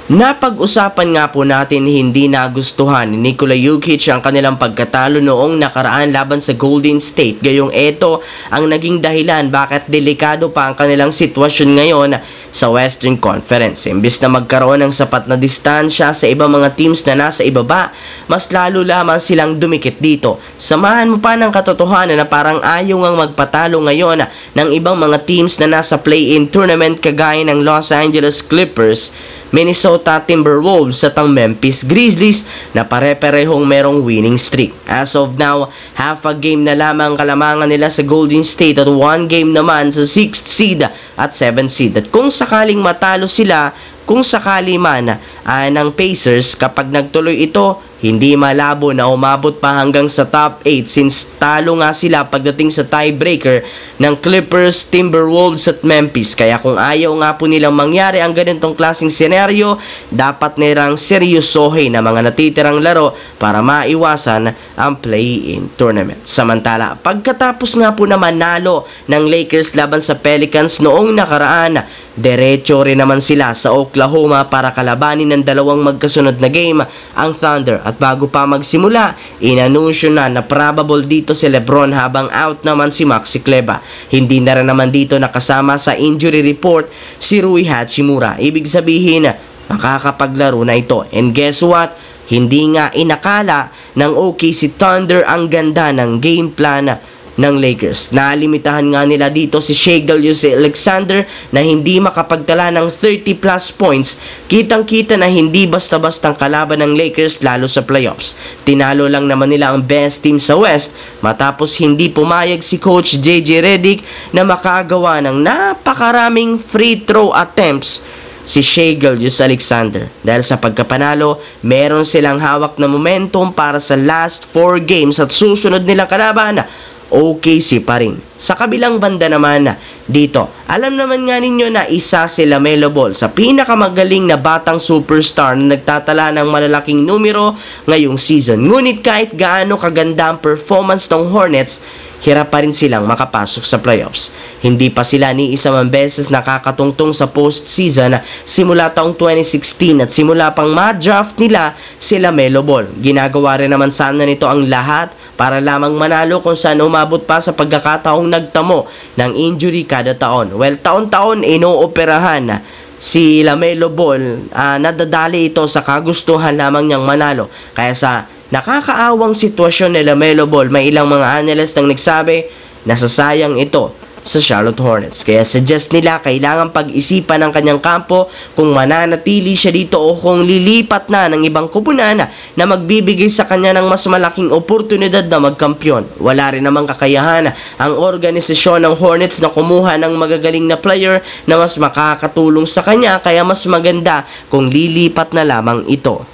Napag-usapan nga po natin hindi nagustuhan ni Nikola Jokic ang kanilang pagkatalo noong nakaraan laban sa Golden State. Gayong ito ang naging dahilan bakit delikado pa ang kanilang sitwasyon ngayon sa Western Conference. Imbis na magkaroon ng sapat na distansya sa ibang mga teams na nasa ibaba, mas lalo lamang silang dumikit dito. Samahan mo pa ng katotohanan na parang ayaw ngang magpatalo ngayon ng ibang mga teams na nasa play-in tournament kagaya ng Los Angeles Clippers, Minnesota Timberwolves at ang Memphis Grizzlies na pare-parehong merong winning streak. As of now, half a game na lamang kalamangan nila sa Golden State at 1 game naman sa 6th seed at 7th seed. At kung sakaling matalo sila, kung sakali man ng Pacers, kapag nagtuloy ito, hindi malabo na umabot pa hanggang sa top 8 since talo nga sila pagdating sa tiebreaker ng Clippers, Timberwolves at Memphis. Kaya kung ayaw nga po nilang mangyari ang ganitong klaseng senaryo, dapat nilang seryosohin na mga natitirang laro para maiwasan ang play-in tournament. Samantala, pagkatapos nga po na manalo ng Lakers laban sa Pelicans noong nakaraan, diretso rin naman sila sa Oklahoma para kalabanin ng dalawang magkasunod na game ang Thunder. At bago pa magsimula, inanunsyo na probable dito si Lebron habang out naman si Maxi Kleber. Hindi na rin naman dito nakasama sa injury report si Rui Hachimura. Ibig sabihin, makakapaglaro na ito. And guess what? Hindi nga inakala ng OKC Thunder ang ganda ng game plan ng Lakers. Nalimitahan nga nila dito si Shai Gilgeous-Alexander na hindi makapagtala ng 30 plus points. Kitang-kita na hindi basta-bastang kalaban ng Lakers lalo sa playoffs. Tinalo lang naman nila ang best team sa West matapos hindi pumayag si Coach JJ Redick na makagawa ng napakaraming free throw attempts si Shai Gilgeous-Alexander. Dahil sa pagkapanalo, meron silang hawak na momentum para sa last 4 games at susunod nilang kalaban OKC pa rin. Sa kabilang banda naman dito, alam naman nga ninyo na isa si LaMelo Ball sa pinakamagaling na batang superstar na nagtatala ng malalaking numero ngayong season. Ngunit kahit gaano kaganda ang performance ng Hornets, hirap pa rin silang makapasok sa playoffs. Hindi pa sila ni isang beses nakakatungtong sa postseason simula taong 2016 at simula pang ma-draft nila si LaMelo Ball. Ginagawa rin naman sana nito ang lahat para lamang manalo kung saan umabot pa sa pagkakataong nagtamo ng injury kada taon. Well, taon-taon inooperahan si LaMelo Ball, nadadali ito sa kagustuhan lamang niyang manalo. Kaya sa nakakaawang sitwasyon ni LaMelo Ball, may ilang mga analyst ang nagsabi na sasayang ito sa Charlotte Hornets. Kaya suggest nila kailangan pag-isipan ng kanyang kampo kung mananatili siya dito o kung lilipat na ng ibang kupunan na magbibigay sa kanya ng mas malaking oportunidad na magkampiyon. Wala rin namang kakayahan ang organisasyon ng Hornets na kumuha ng magagaling na player na mas makakatulong sa kanya, kaya mas maganda kung lilipat na lamang ito.